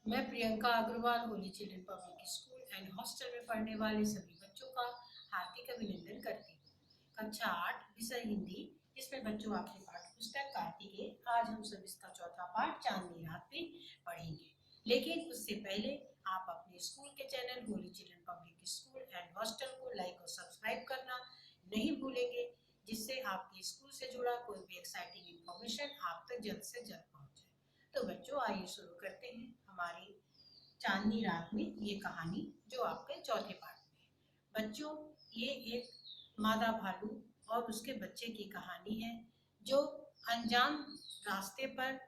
मैं Priyanka Agarwal Holy Children Public School and Hostel में पढ़ने वाले सभी बच्चों का हार्दिक अभिनंदन करती हूँ। कक्षा 8 विषय हिंदी, जिसमें बच्चों आपकी पाठ्य पुस्तक कार्तिकेय। आज हम सब इसका चौथा पाठ चांदनी रात में पढ़ेंगे। लेकिन उससे पहले आप अपने स्कूल के channel Holi Children Public School and hostel को लाइक और सब्सक्राइब करना नहीं भूलेंगे, जिससे आपके स्कूल से जुड़ा कोई भी एक्साइटिंग इंफॉर्मेशन आप तक जल्द से जल्द पहुंच जाए। तो बच्चों, आइए शुरू करते हैं हमारी चांदनी रात में ये कहानी, जो आपके चौथे पार्ट में। बच्चों, ये एक मादा भालू और उसके बच्चे की कहानी है, जो अनजान रास्ते पर,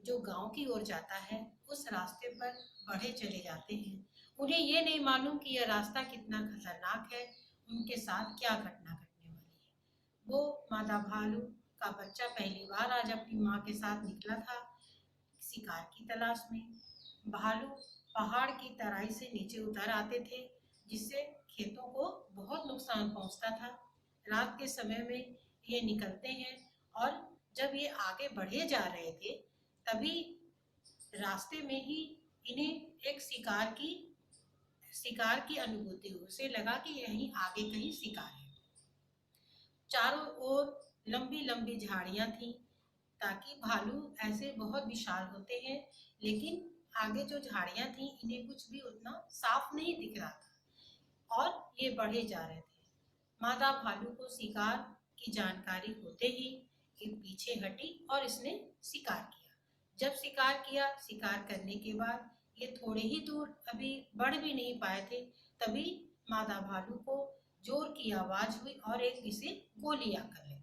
जो गांव की ओर जाता है, उस रास्ते पर बढ़े चले जाते हैं। उन्हें ये नहीं मालूम कि यह रास्ता कितना खतरनाक है, उनके साथ क्या घटना घटने वाली है। वो मादा भालू का बच्चा पहली बार आज अपनी माँ के साथ निकला था शिकार की तलाश में। भालू पहाड़ की तराई से नीचे उतर आते थे, जिससे खेतों को बहुत नुकसान पहुंचता था। रात के समय में ये निकलते हैं, और जब ये आगे बढ़े जा रहे थे, तभी रास्ते में ही इन्हें एक शिकार की अनुभूति हुई। उसे लगा कि यहीं आगे कहीं शिकार है। चारों ओर लंबी लंबी झाड़ियां थीं, ताकि भालू ऐसे बहुत विशाल होते हैं, लेकिन आगे जो झाड़ियां थीं, इन्हें कुछ भी उतना साफ नहीं दिख रहा था, और ये बढ़े जा रहे थे। मादा भालू को शिकार की जानकारी होते ही ये पीछे हटी और इसने शिकार किया। जब शिकार करने के बाद ये थोड़े ही दूर अभी बढ़ भी नहीं पाए थे, तभी मादा भालू को जोर की आवाज हुई और एक इसे गोली आकर लग गई।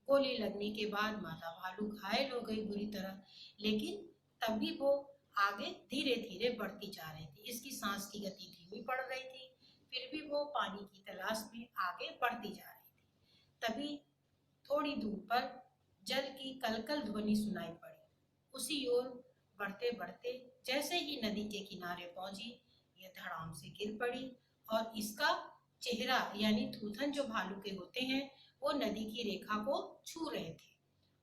गोली लगने के बाद मादा भालू घायल हो गई बुरी तरह, लेकिन तभी वो आगे धीरे धीरे बढ़ती जा रही थी। इसकी सांस की गति धीमी पड़ रही थी, फिर भी वो पानी की तलाश में आगे बढ़ती जा रही थी। तभी थोड़ी दूर पर जल की कलकल ध्वनि सुनाई पड़ी। उसी ओर बढ़ते बढ़ते जैसे ही नदी के किनारे पहुंची, ये धड़ाम से गिर पड़ी, और इसका चेहरा यानी थूथन जो भालू के होते हैं, वो नदी की रेखा को छू रहे थे,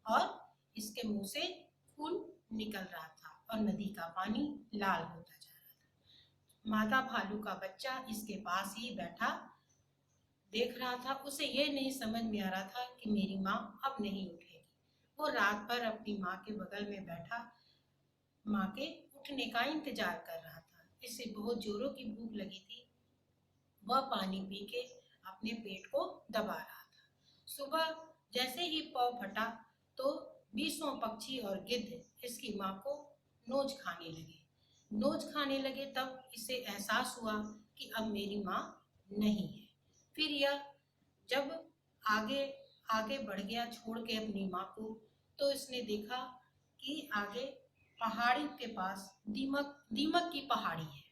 और इसके मुंह से खून निकल रहा था और नदी का पानी लाल होता जा रहा था। मादा भालू का बच्चा इसके पास ही बैठा देख रहा था। उसे ये नहीं समझ में आ रहा था कि मेरी माँ अब नहीं उठेगी। वो रात भर अपनी माँ के बगल में बैठा माँ के उठने का इंतजार कर रहा था। इसे बहुत जोरों की भूख लगी थी। वह पानी पी के अपने पेट को दबा रहा था। सुबह जैसे ही पौ फटा, तो बीसों पक्षी और गिद्ध इसकी माँ को नोच खाने लगे। तब इसे एहसास हुआ कि अब मेरी माँ नहीं है। फिर यह जब आगे आगे बढ़ गया, छोड़ के अपनी माँ को, तो इसने देखा कि आगे पहाड़ी के पास दीमक दीमक की पहाड़ी है।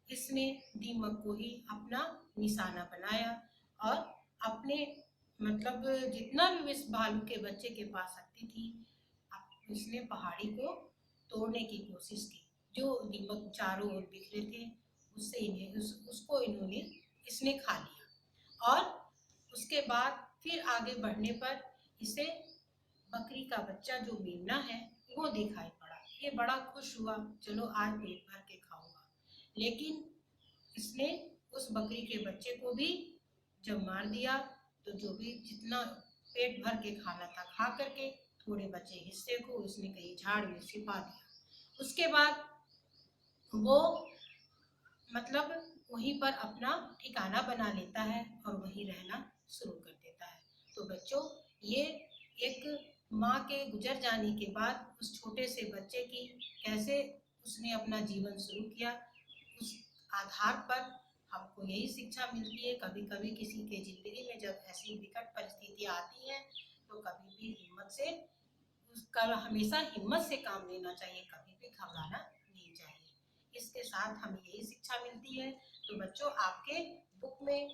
इसने दीमक को ही अपना निशाना बनाया, और अपने मतलब जितना भी इस भालू के बच्चे के पास शक्ति थी, इसने पहाड़ी को तोड़ने की कोशिश की। जो दीमक चारों ओर बिखरे थे, उससे उसको इसने खा लिया। और उसके बाद फिर आगे बढ़ने पर इसे बकरी का बच्चा जो मेमना है, वो दिखाई पड़ा। ये बड़ा खुश हुआ, चलो आज पेट भर के खाऊंगा। लेकिन इसने उस बकरी के बच्चे को भी जब मार दिया, तो जो भी जितना पेट भर के खाना था खा करके, थोड़े बचे हिस्से को इसने कहीं झाड़ में छिपा दिया। उसके बाद वो मतलब वहीं पर अपना ठिकाना बना लेता है और वहीं रहना शुरू कर देता है। तो बच्चों, ये एक माँ के गुजर जाने के बाद उस छोटे से बच्चे की कैसे उसने अपना जीवन शुरू किया, उस आधार पर हमको यही शिक्षा मिलती है। कभी कभी किसी के जिंदगी में जब ऐसी विकट परिस्थितियाँ आती हैं, तो कभी भी हिम्मत से उसका हमेशा हिम्मत से काम लेना चाहिए, कभी भी घबराना नहीं चाहिए। इसके साथ हमें यही शिक्षा मिलती है। तो बच्चों, आपके बुक में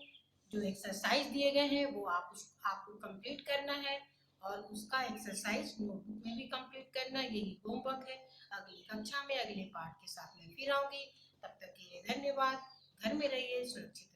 जो एक्सरसाइज दिए गए हैं, वो आपको कंप्लीट करना है, और उसका एक्सरसाइज नोटबुक में भी कंप्लीट करना है। यही होमवर्क है। अगली कक्षा में अगले पाठ के साथ मैं फिर आऊंगी। तब तक के लिए धन्यवाद। घर में रहिए, सुरक्षित